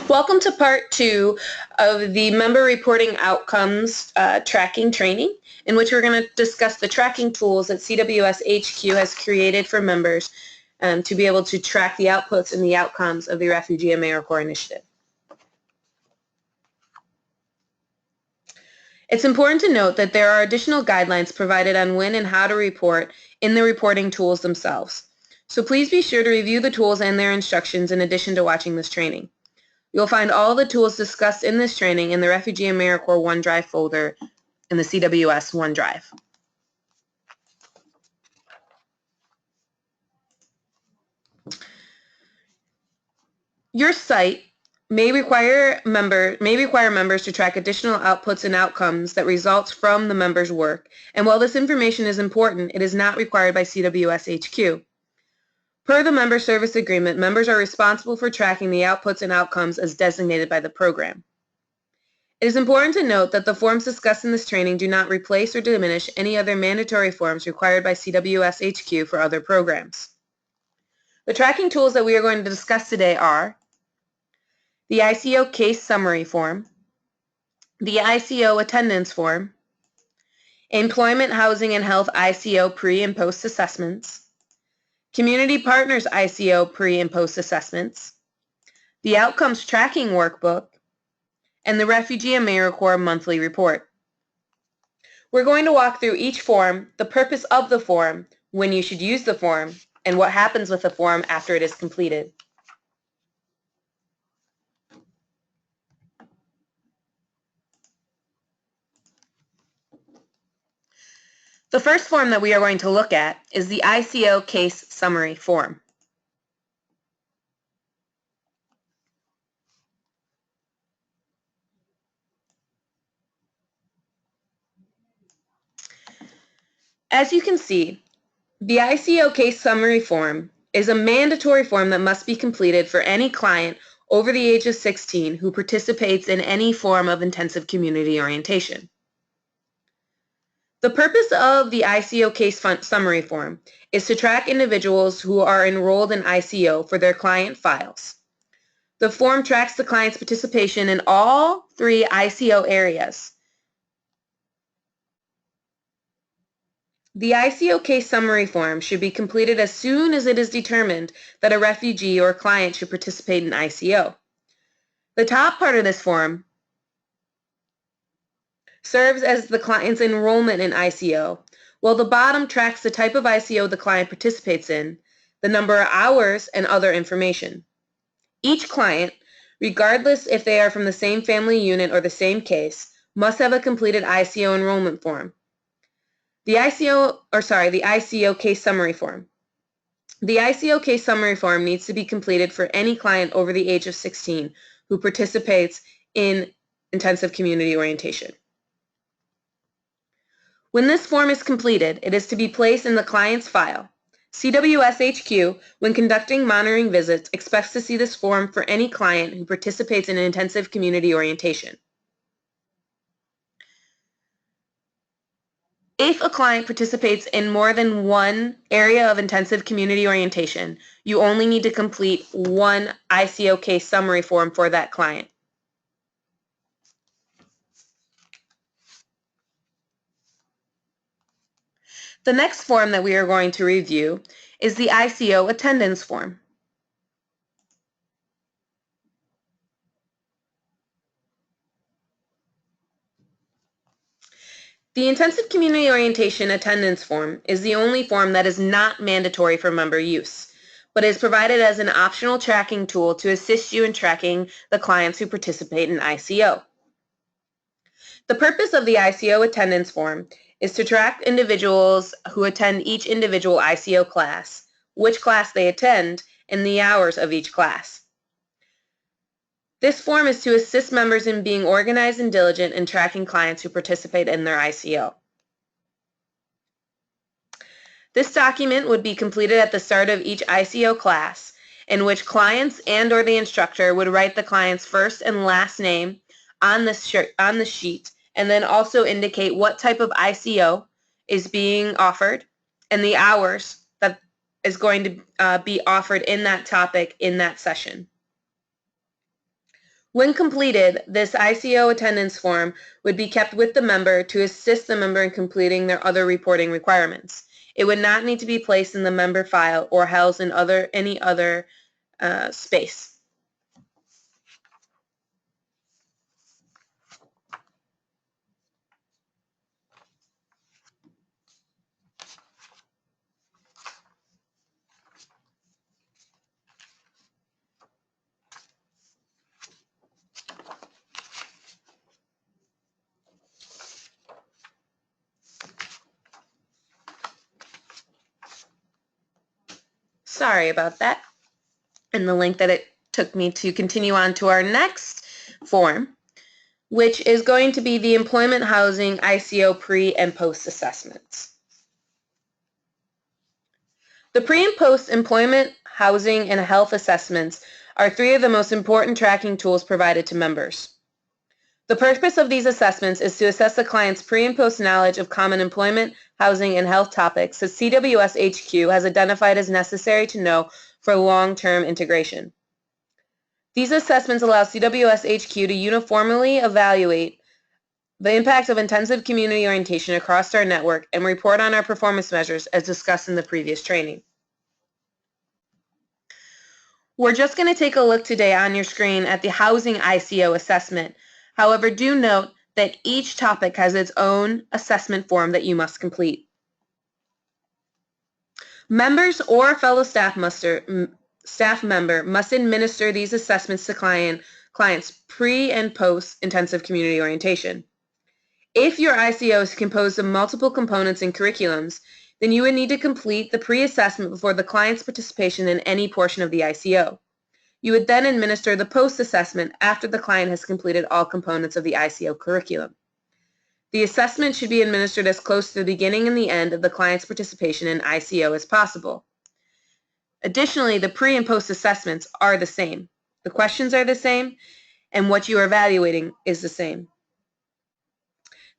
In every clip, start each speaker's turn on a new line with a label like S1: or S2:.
S1: Welcome to part 2 of the member reporting outcomes tracking training, in which we're going to discuss the tracking tools that CWS HQ has created for members to be able to track the outputs and the outcomes of the Refugee AmeriCorps initiative. It's important to note that there are additional guidelines provided on when and how to report in the reporting tools themselves. So please be sure to review the tools and their instructions in addition to watching this training. You'll find all the tools discussed in this training in the Refugee AmeriCorps OneDrive folder in the CWS OneDrive. Your site may require members to track additional outputs and outcomes that results from the member's work, and while this information is important, it is not required by CWS HQ. Per the Member Service Agreement, members are responsible for tracking the outputs and outcomes as designated by the program. It is important to note that the forms discussed in this training do not replace or diminish any other mandatory forms required by CWS HQ for other programs. The tracking tools that we are going to discuss today are the ICO Case Summary Form, the ICO Attendance Form, Employment, Housing, and Health ICO Pre- and Post Assessments, Community Partners ICO Pre- and Post Assessments, the Outcomes Tracking Workbook, and the Refugee AmeriCorps Monthly Report. We're going to walk through each form, the purpose of the form, when you should use the form, and what happens with the form after it is completed. The first form that we are going to look at is the ICO Case Summary Form. As you can see, the ICO Case Summary Form is a mandatory form that must be completed for any client over the age of 16 who participates in any form of intensive community orientation. The purpose of the ICO Case Summary Form is to track individuals who are enrolled in ICO for their client files. The form tracks the client's participation in all 3 ICO areas. The ICO Case Summary Form should be completed as soon as it is determined that a refugee or client should participate in ICO. The top part of this form serves as the client's enrollment in ICO, while the bottom tracks the type of ICO the client participates in, the number of hours, and other information. Each client, regardless if they are from the same family unit or the same case, must have a completed ICO enrollment form. The ICO Case Summary Form. The ICO Case Summary Form needs to be completed for any client over the age of 16 who participates in intensive community orientation. When this form is completed, it is to be placed in the client's file. CWS HQ, when conducting monitoring visits, expects to see this form for any client who participates in intensive community orientation. If a client participates in more than one area of intensive community orientation, you only need to complete one ICO Case Summary Form for that client. The next form that we are going to review is the ICO Attendance Form. The Intensive Community Orientation Attendance Form is the only form that is not mandatory for member use, but is provided as an optional tracking tool to assist you in tracking the clients who participate in ICO. The purpose of the ICO Attendance Form is to track individuals who attend each individual ICO class, which class they attend, and the hours of each class. This form is to assist members in being organized and diligent in tracking clients who participate in their ICO. This document would be completed at the start of each ICO class, in which clients and/or the instructor would write the client's first and last name on the sheet, and then also indicate what type of ICO is being offered and the hours that is going to be offered in that topic in that session. When completed, this ICO attendance form would be kept with the member to assist the member in completing their other reporting requirements. It would not need to be placed in the member file or housed in any other space. Sorry about that. And the link that it took me to continue on to our next form, which is going to be the Employment Housing ICO Pre- and Post-Assessments. The pre- and post-employment housing and health assessments are three of the most important tracking tools provided to members. The purpose of these assessments is to assess the client's pre- and post-knowledge of common employment, housing, and health topics that CWS HQ has identified as necessary to know for long-term integration. These assessments allow CWS HQ to uniformly evaluate the impact of intensive community orientation across our network and report on our performance measures as discussed in the previous training. We're just going to take a look today on your screen at the Housing ICO assessment. However, do note that each topic has its own assessment form that you must complete. Members or fellow staff member must administer these assessments to clients pre- and post-intensive community orientation. If your ICO is composed of multiple components and curriculums, then you would need to complete the pre-assessment before the client's participation in any portion of the ICO. You would then administer the post-assessment after the client has completed all components of the ICO curriculum. The assessment should be administered as close to the beginning and the end of the client's participation in ICO as possible. Additionally, the pre- and post-assessments are the same. The questions are the same, and what you are evaluating is the same.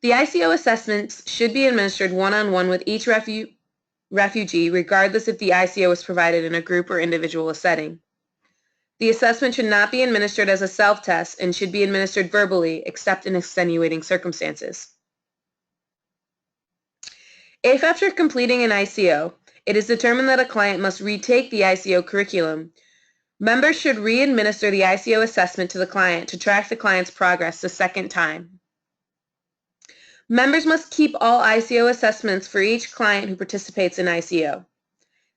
S1: The ICO assessments should be administered one-on-one with each refugee, regardless if the ICO is provided in a group or individual setting. The assessment should not be administered as a self-test and should be administered verbally, except in extenuating circumstances. If after completing an ICO, it is determined that a client must retake the ICO curriculum, members should re-administer the ICO assessment to the client to track the client's progress the second time. Members must keep all ICO assessments for each client who participates in ICO.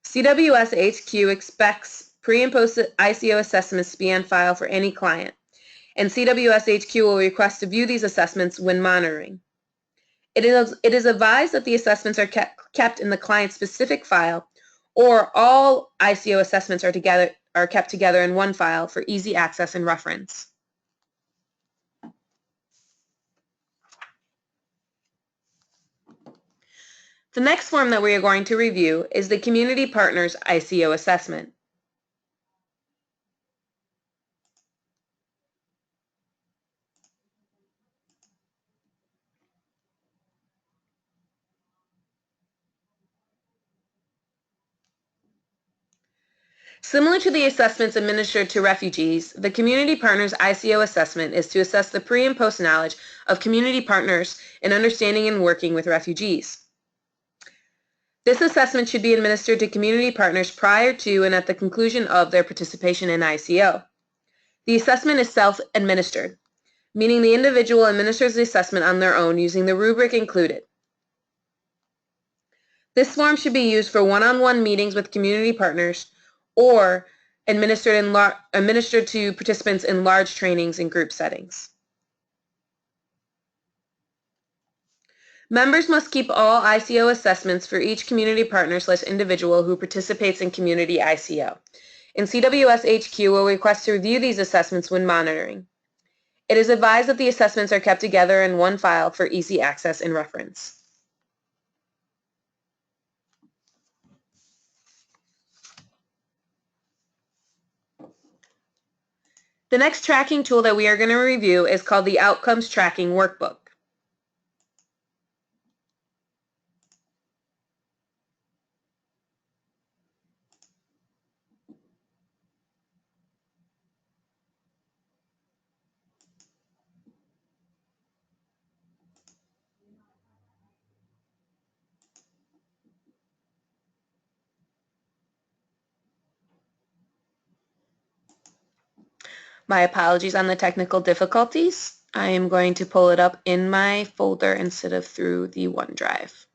S1: CWS HQ expects pre- and post-ICO assessments to be on file for any client, and CWS HQ will request to view these assessments when monitoring. It is advised that the assessments are kept in the client's specific file, or all ICO assessments are kept together in one file for easy access and reference. The next form that we are going to review is the Community Partners ICO Assessment. Similar to the assessments administered to refugees, the Community Partners ICO assessment is to assess the pre- and post knowledge of community partners in understanding and working with refugees. This assessment should be administered to community partners prior to and at the conclusion of their participation in ICO. The assessment is self-administered, meaning the individual administers the assessment on their own using the rubric included. This form should be used for one-on-one meetings with community partners or administered to participants in large trainings and group settings. Members must keep all ICO assessments for each community partner/individual who participates in community ICO, and CWS HQ will request to review these assessments when monitoring. It is advised that the assessments are kept together in one file for easy access and reference. The next tracking tool that we are going to review is called the Outcomes Tracking Workbook. My apologies on the technical difficulties. I am going to pull it up in my folder instead of through the OneDrive.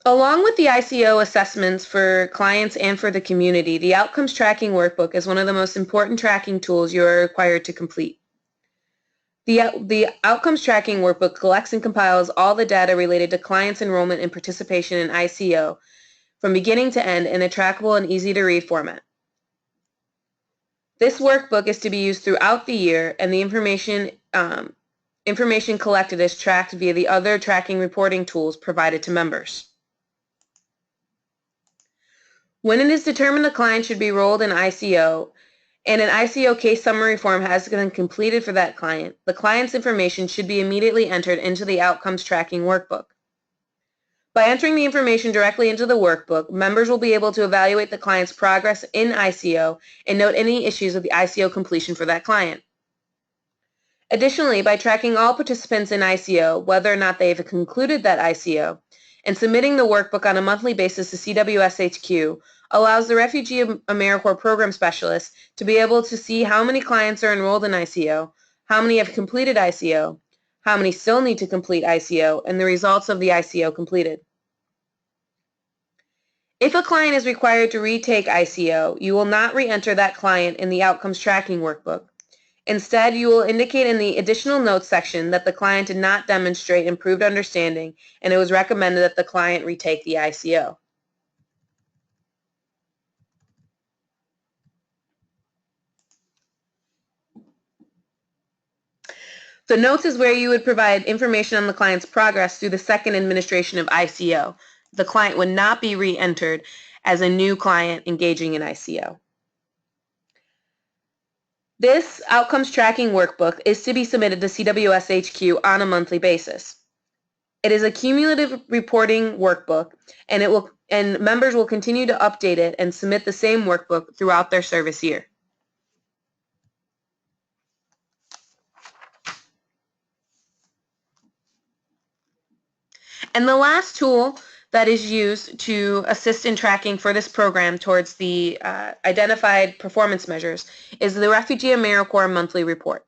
S1: Along with the ICO assessments for clients and for the community, the Outcomes Tracking Workbook is one of the most important tracking tools you are required to complete. The Outcomes Tracking Workbook collects and compiles all the data related to clients' enrollment and participation in ICO from beginning to end in a trackable and easy-to-read format. This workbook is to be used throughout the year, and the information collected is tracked via the other tracking reporting tools provided to members. When it is determined a client should be enrolled in ICO, and an ICO case summary form has been completed for that client, the client's information should be immediately entered into the Outcomes Tracking Workbook. By entering the information directly into the workbook, members will be able to evaluate the client's progress in ICO and note any issues with the ICO completion for that client. Additionally, by tracking all participants in ICO, whether or not they have concluded that ICO, and submitting the workbook on a monthly basis to CWSHQ allows the Refugee AmeriCorps Program Specialist to be able to see how many clients are enrolled in ICO, how many have completed ICO, how many still need to complete ICO, and the results of the ICO completed. If a client is required to retake ICO, you will not re-enter that client in the Outcomes Tracking Workbook. Instead, you will indicate in the additional notes section that the client did not demonstrate improved understanding, and it was recommended that the client retake the ICO. The notes is where you would provide information on the client's progress through the second administration of ICO. The client would not be re-entered as a new client engaging in ICO. This Outcomes Tracking Workbook is to be submitted to CWSHQ on a monthly basis. It is a cumulative reporting workbook, and members will continue to update it and submit the same workbook throughout their service year. And the last tool that is used to assist in tracking for this program towards the identified performance measures is the Refugee AmeriCorps Monthly Report.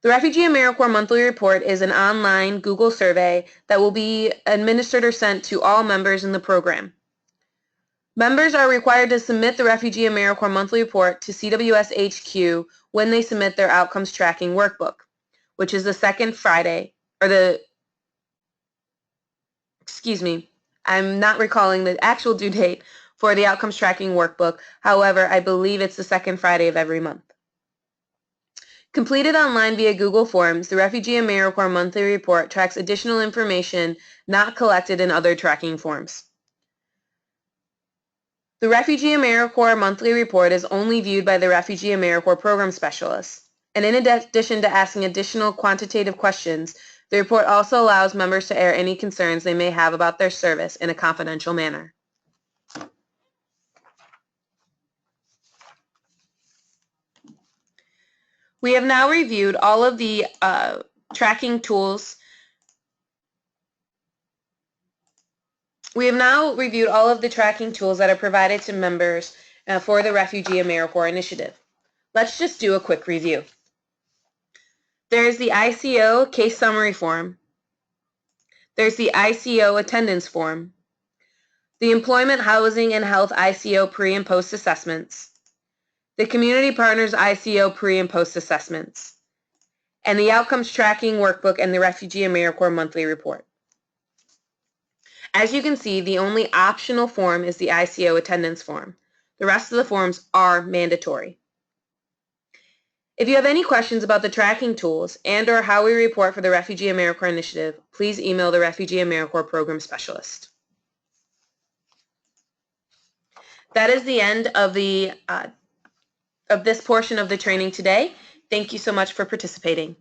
S1: The Refugee AmeriCorps Monthly Report is an online Google survey that will be administered or sent to all members in the program. Members are required to submit the Refugee AmeriCorps Monthly Report to CWSHQ when they submit their Outcomes Tracking Workbook, which is the second Friday, I'm not recalling the actual due date for the Outcomes Tracking Workbook. However, I believe it's the second Friday of every month. Completed online via Google Forms, the Refugee AmeriCorps Monthly Report tracks additional information not collected in other tracking forms. The Refugee AmeriCorps Monthly Report is only viewed by the Refugee AmeriCorps Program Specialist, and in addition to asking additional quantitative questions, the report also allows members to air any concerns they may have about their service in a confidential manner. We have now reviewed all of the tracking tools. We have now reviewed all of the tracking tools that are provided to members for the Refugee AmeriCorps Initiative. Let's just do a quick review. There's the ICO Case Summary Form. There's the ICO Attendance Form. The Employment, Housing, and Health ICO Pre- and Post Assessments. The Community Partners ICO Pre- and Post Assessments. And the Outcomes Tracking Workbook and the Refugee AmeriCorps Monthly Report. As you can see, the only optional form is the ICO Attendance Form. The rest of the forms are mandatory. If you have any questions about the tracking tools and/or how we report for the Refugee AmeriCorps Initiative, please email the Refugee AmeriCorps Program Specialist. That is the end of this portion of the training today. Thank you so much for participating.